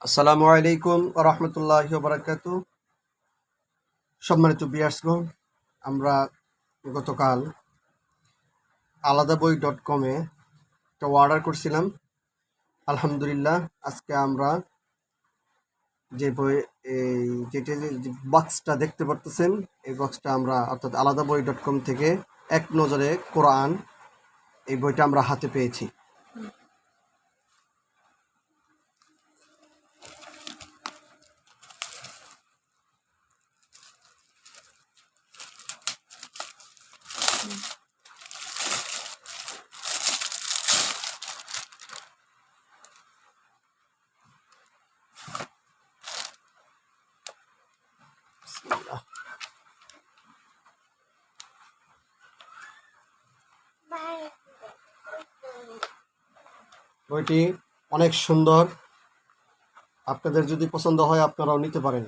আসসালামু আলাইকুম ওয়া রাহমাতুল্লাহি ওয়া বারাকাতুহু। সম্মানিত ভিউয়ার্সগণ, আমরা গতকাল আলাদাবই.com-এ একটা অর্ডার করছিলাম। আলহামদুলিল্লাহ, আজকে আমরা যে বই যেটা যে বক্সটা দেখতে পারতেছেন, এই বক্সটা আমরা অর্থাৎ আলাদাবই.com থেকে এক নজরে কোরআন এই বইটা আমরা হাতে পেয়েছি। বইটি অনেক সুন্দর, আপনাদের যদি পছন্দ হয় আপনারাও নিতে পারেন।